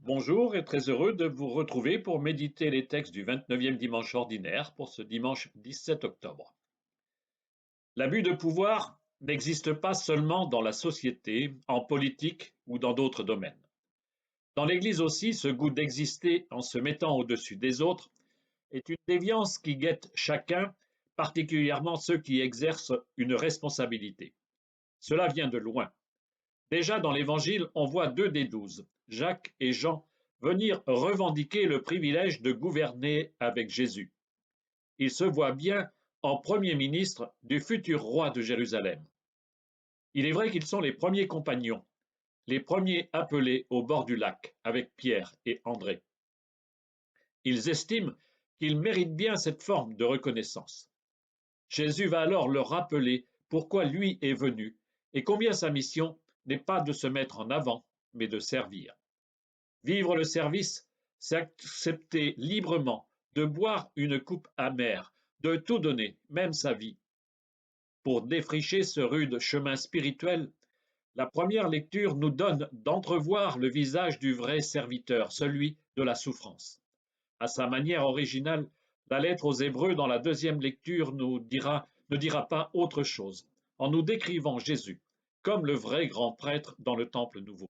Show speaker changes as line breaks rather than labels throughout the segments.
Bonjour et très heureux de vous retrouver pour méditer les textes du 29e dimanche ordinaire pour ce dimanche 17 octobre. L'abus de pouvoir n'existe pas seulement dans la société, en politique ou dans d'autres domaines. Dans l'Église aussi, ce goût d'exister en se mettant au-dessus des autres est une déviance qui guette chacun, particulièrement ceux qui exercent une responsabilité. Cela vient de loin. Déjà dans l'Évangile, on voit deux des 12, Jacques et Jean, venir revendiquer le privilège de gouverner avec Jésus. Ils se voient bien en premier ministre du futur roi de Jérusalem. Il est vrai qu'ils sont les premiers compagnons, les premiers appelés au bord du lac avec Pierre et André. Ils estiment qu'ils méritent bien cette forme de reconnaissance. Jésus va alors leur rappeler pourquoi lui est venu et combien sa mission n'est pas de se mettre en avant, mais de servir. Vivre le service, c'est accepter librement de boire une coupe amère, de tout donner, même sa vie. Pour défricher ce rude chemin spirituel, la première lecture nous donne d'entrevoir le visage du vrai serviteur, celui de la souffrance. À sa manière originale, la lettre aux Hébreux dans la deuxième lecture ne dira pas autre chose, en nous décrivant Jésus comme le vrai grand prêtre dans le temple nouveau.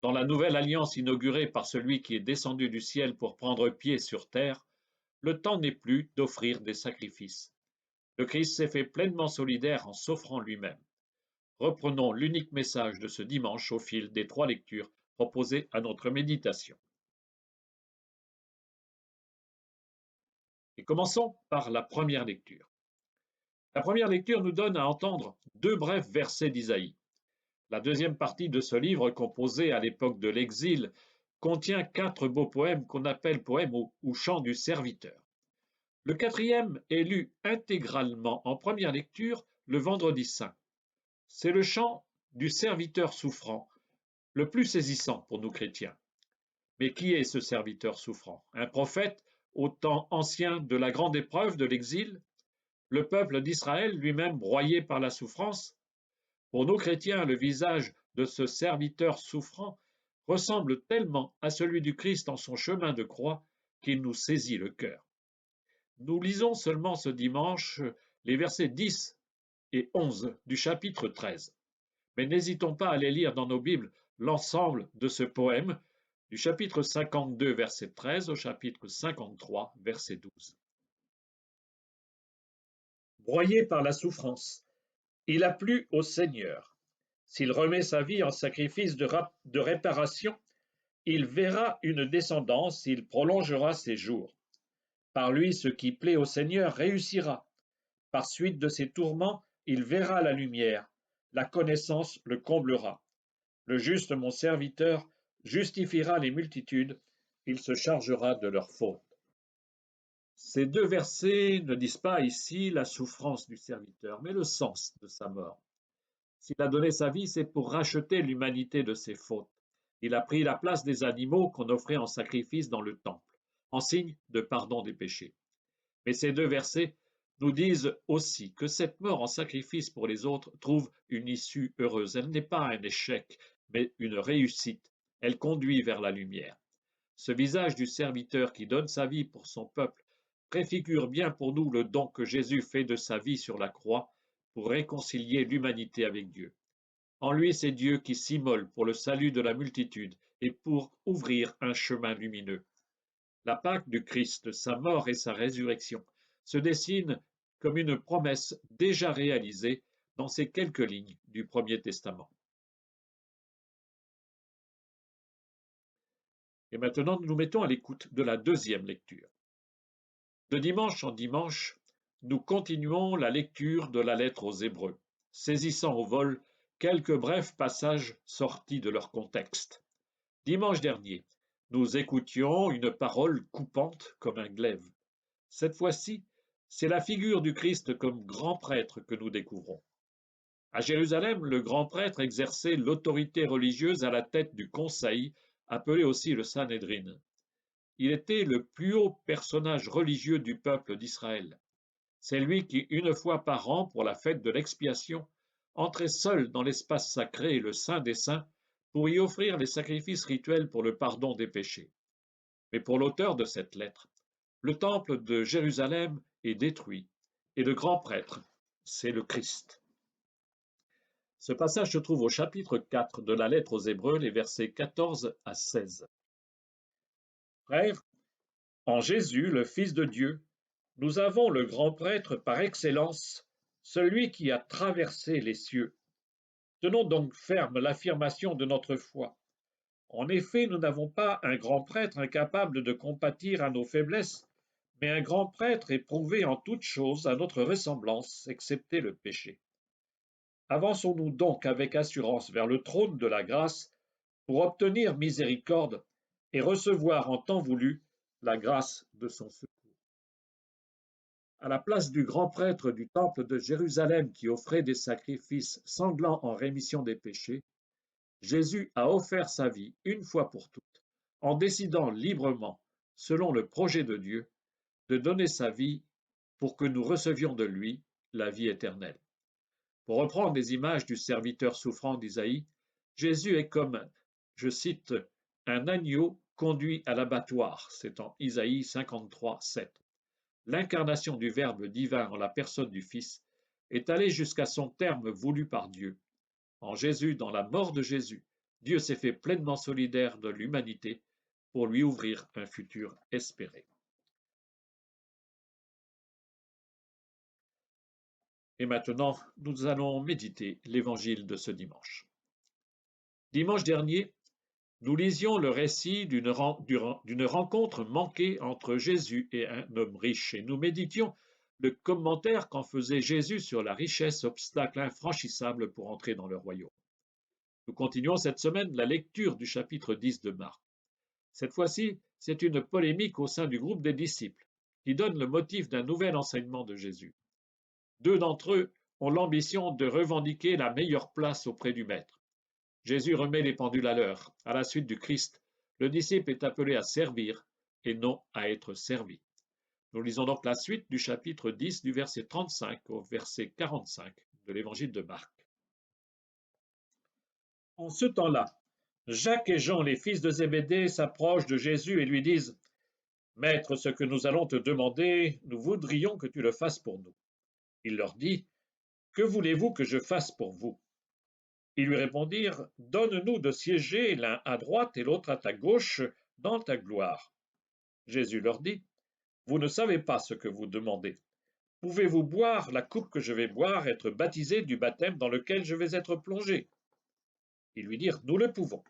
Dans la nouvelle alliance inaugurée par celui qui est descendu du ciel pour prendre pied sur terre, le temps n'est plus d'offrir des sacrifices. Le Christ s'est fait pleinement solidaire en s'offrant lui-même. Reprenons l'unique message de ce dimanche au fil des trois lectures proposées à notre méditation. Et commençons par la première lecture. La première lecture nous donne à entendre deux brefs versets d'Isaïe. La deuxième partie de ce livre, composé à l'époque de l'exil, contient quatre beaux poèmes qu'on appelle poèmes ou chants du serviteur. Le quatrième est lu intégralement en première lecture le vendredi saint. C'est le chant du serviteur souffrant, le plus saisissant pour nous chrétiens. Mais qui est ce serviteur souffrant? Un prophète au temps ancien de la grande épreuve de l'exil? Le peuple d'Israël lui-même broyé par la souffrance? Pour nous chrétiens, le visage de ce serviteur souffrant ressemble tellement à celui du Christ en son chemin de croix qu'il nous saisit le cœur. Nous lisons seulement ce dimanche les versets 10 et 11 du chapitre 13. Mais n'hésitons pas à les lire dans nos Bibles l'ensemble de ce poème du chapitre 52, verset 13 au chapitre 53, verset 12. Broyé par la souffrance, il a plu au Seigneur. S'il remet sa vie en sacrifice de réparation, il verra une descendance, il prolongera ses jours. Par lui, ce qui plaît au Seigneur réussira. Par suite de ses tourments, il verra la lumière. La connaissance le comblera. Le juste, mon serviteur, justifiera les multitudes. Il se chargera de leurs fautes. Ces deux versets ne disent pas ici la souffrance du serviteur, mais le sens de sa mort. S'il a donné sa vie, c'est pour racheter l'humanité de ses fautes. Il a pris la place des animaux qu'on offrait en sacrifice dans le temple, en signe de pardon des péchés. Mais ces deux versets nous disent aussi que cette mort en sacrifice pour les autres trouve une issue heureuse. Elle n'est pas un échec, mais une réussite. Elle conduit vers la lumière. Ce visage du serviteur qui donne sa vie pour son peuple préfigure bien pour nous le don que Jésus fait de sa vie sur la croix pour réconcilier l'humanité avec Dieu. En lui, c'est Dieu qui s'immole pour le salut de la multitude et pour ouvrir un chemin lumineux. La Pâque du Christ, sa mort et sa résurrection, se dessinent comme une promesse déjà réalisée dans ces quelques lignes du Premier Testament. Et maintenant, nous nous mettons à l'écoute de la deuxième lecture. De dimanche en dimanche, nous continuons la lecture de la lettre aux Hébreux, saisissant au vol quelques brefs passages sortis de leur contexte. Dimanche dernier, nous écoutions une parole coupante comme un glaive. Cette fois-ci, c'est la figure du Christ comme grand prêtre que nous découvrons. À Jérusalem, le grand prêtre exerçait l'autorité religieuse à la tête du conseil, appelé aussi le Sanhédrin. Il était le plus haut personnage religieux du peuple d'Israël. C'est lui qui, une fois par an, pour la fête de l'expiation, entrait seul dans l'espace sacré et le Saint des Saints pour y offrir les sacrifices rituels pour le pardon des péchés. Mais pour l'auteur de cette lettre, le temple de Jérusalem est détruit et le grand prêtre, c'est le Christ. Ce passage se trouve au chapitre 4 de la lettre aux Hébreux, les versets 14 à 16. Frères, en Jésus, le Fils de Dieu, nous avons le grand prêtre par excellence, celui qui a traversé les cieux. Tenons donc ferme l'affirmation de notre foi. En effet, nous n'avons pas un grand prêtre incapable de compatir à nos faiblesses, mais un grand prêtre éprouvé en toutes choses à notre ressemblance, excepté le péché. Avançons-nous donc avec assurance vers le trône de la grâce pour obtenir miséricorde et recevoir en temps voulu la grâce de son secours. À la place du grand prêtre du temple de Jérusalem qui offrait des sacrifices sanglants en rémission des péchés, Jésus a offert sa vie une fois pour toutes, en décidant librement, selon le projet de Dieu, de donner sa vie pour que nous recevions de lui la vie éternelle. Pour reprendre les images du serviteur souffrant d'Isaïe, Jésus est comme, je cite, un agneau conduit à l'abattoir, c'est en Isaïe 53, 7. L'incarnation du Verbe divin en la personne du Fils est allée jusqu'à son terme voulu par Dieu. En Jésus, dans la mort de Jésus, Dieu s'est fait pleinement solidaire de l'humanité pour lui ouvrir un futur espéré. Et maintenant, nous allons méditer l'évangile de ce dimanche. Dimanche dernier, nous lisions le récit d'une rencontre manquée entre Jésus et un homme riche et nous méditions le commentaire qu'en faisait Jésus sur la richesse, obstacle infranchissable pour entrer dans le royaume. Nous continuons cette semaine la lecture du chapitre 10 de Marc. Cette fois-ci, c'est une polémique au sein du groupe des disciples qui donne le motif d'un nouvel enseignement de Jésus. Deux d'entre eux ont l'ambition de revendiquer la meilleure place auprès du Maître. Jésus remet les pendules à l'heure. À la suite du Christ, le disciple est appelé à servir et non à être servi. Nous lisons donc la suite du chapitre 10 du verset 35 au verset 45 de l'évangile de Marc. En ce temps-là, Jacques et Jean, les fils de Zébédée, s'approchent de Jésus et lui disent « Maître, ce que nous allons te demander, nous voudrions que tu le fasses pour nous. » Il leur dit « Que voulez-vous que je fasse pour vous ?» Ils lui répondirent « Donne-nous de siéger l'un à droite et l'autre à ta gauche dans ta gloire. » Jésus leur dit « Vous ne savez pas ce que vous demandez. Pouvez-vous boire la coupe que je vais boire, être baptisé du baptême dans lequel je vais être plongé ?» Ils lui dirent « Nous le pouvons. »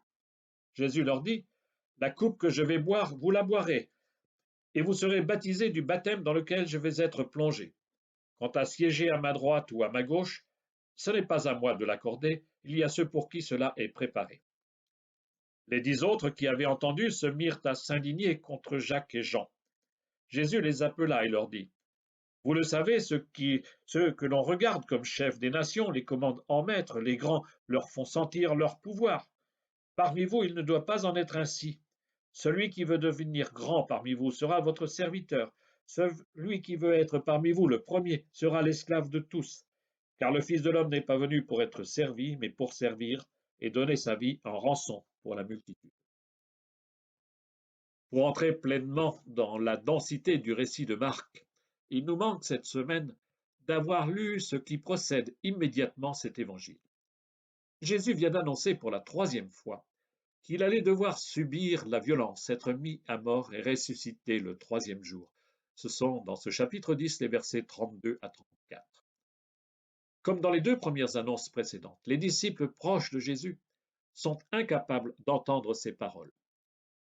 Jésus leur dit « La coupe que je vais boire, vous la boirez, et vous serez baptisés du baptême dans lequel je vais être plongé. Quant à siéger à ma droite ou à ma gauche, ce n'est pas à moi de l'accorder, il y a ceux pour qui cela est préparé. » Les 10 autres qui avaient entendu se mirent à s'indigner contre Jacques et Jean. Jésus les appela et leur dit « Vous le savez, ceux que l'on regarde comme chefs des nations les commandent en maître, les grands leur font sentir leur pouvoir. Parmi vous, il ne doit pas en être ainsi. Celui qui veut devenir grand parmi vous sera votre serviteur. Celui qui veut être parmi vous le premier sera l'esclave de tous. Car le Fils de l'homme n'est pas venu pour être servi, mais pour servir et donner sa vie en rançon pour la multitude. » Pour entrer pleinement dans la densité du récit de Marc, il nous manque cette semaine d'avoir lu ce qui précède immédiatement cet évangile. Jésus vient d'annoncer pour la 3e fois qu'il allait devoir subir la violence, être mis à mort et ressusciter le 3e jour. Ce sont dans ce chapitre 10 les versets 32 à 34. Comme dans les 2 premières annonces précédentes, les disciples proches de Jésus sont incapables d'entendre ces paroles.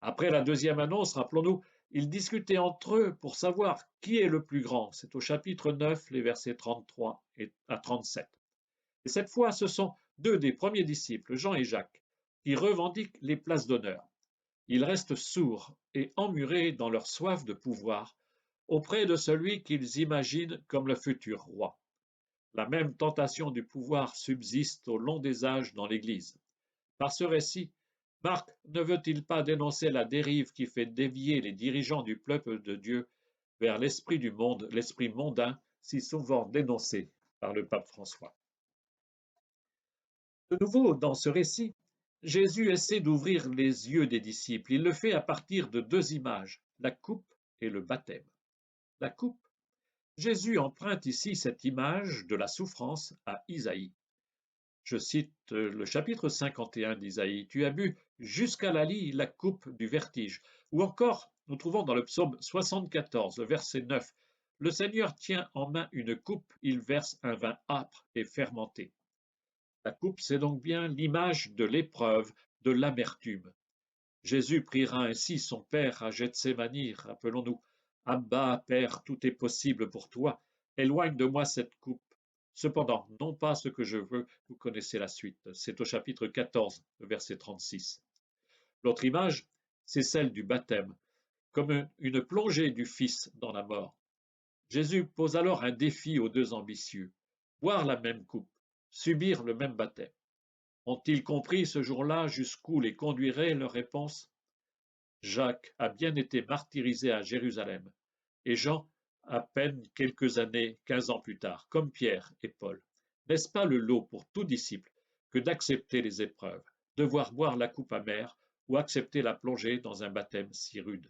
Après la 2e annonce, rappelons-nous, ils discutaient entre eux pour savoir qui est le plus grand. C'est au chapitre 9, les versets 33 à 37. Et cette fois, ce sont 2 des premiers disciples, Jean et Jacques, qui revendiquent les places d'honneur. Ils restent sourds et emmurés dans leur soif de pouvoir auprès de celui qu'ils imaginent comme le futur roi. La même tentation du pouvoir subsiste au long des âges dans l'Église. Par ce récit, Marc ne veut-il pas dénoncer la dérive qui fait dévier les dirigeants du peuple de Dieu vers l'esprit du monde, l'esprit mondain, si souvent dénoncé par le pape François? De nouveau, dans ce récit, Jésus essaie d'ouvrir les yeux des disciples. Il le fait à partir de deux images, la coupe et le baptême. La coupe. Jésus emprunte ici cette image de la souffrance à Isaïe. Je cite le chapitre 51 d'Isaïe. Tu as bu jusqu'à la lie la coupe du vertige. Ou encore, nous trouvons dans le psaume 74, le verset 9. Le Seigneur tient en main une coupe, il verse un vin âpre et fermenté. La coupe, c'est donc bien l'image de l'épreuve, de l'amertume. Jésus priera ainsi son Père à Gethsémani, rappelons-nous. Abba, Père, tout est possible pour toi. Éloigne de moi cette coupe. Cependant, non pas ce que je veux, vous connaissez la suite. C'est au chapitre 14, verset 36. L'autre image, c'est celle du baptême, comme une plongée du Fils dans la mort. Jésus pose alors un défi aux deux ambitieux, boire la même coupe, subir le même baptême. Ont-ils compris ce jour-là jusqu'où les conduirait leur réponse? Jacques a bien été martyrisé à Jérusalem, et Jean à peine quelques années, 15 ans plus tard, comme Pierre et Paul. N'est-ce pas le lot pour tout disciple que d'accepter les épreuves, devoir boire la coupe amère ou accepter la plongée dans un baptême si rude?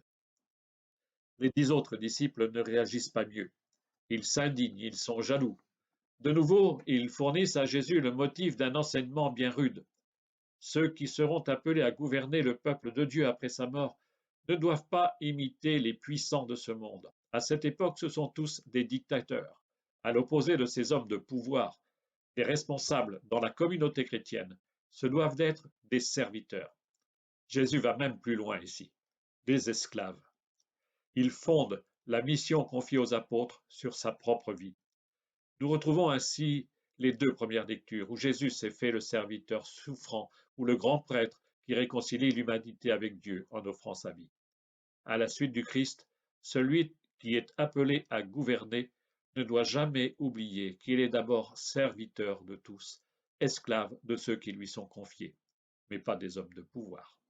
Les 10 autres disciples ne réagissent pas mieux. Ils s'indignent, ils sont jaloux. De nouveau, ils fournissent à Jésus le motif d'un enseignement bien rude. Ceux qui seront appelés à gouverner le peuple de Dieu après sa mort ne doivent pas imiter les puissants de ce monde. À cette époque, ce sont tous des dictateurs. À l'opposé de ces hommes de pouvoir, les responsables dans la communauté chrétienne se doivent d'être des serviteurs. Jésus va même plus loin ici, des esclaves. Il fonde la mission confiée aux apôtres sur sa propre vie. Nous retrouvons ainsi les deux premières lectures où Jésus s'est fait le serviteur souffrant ou le grand prêtre qui réconcilie l'humanité avec Dieu en offrant sa vie. À la suite du Christ, celui qui est appelé à gouverner ne doit jamais oublier qu'il est d'abord serviteur de tous, esclave de ceux qui lui sont confiés, mais pas des hommes de pouvoir.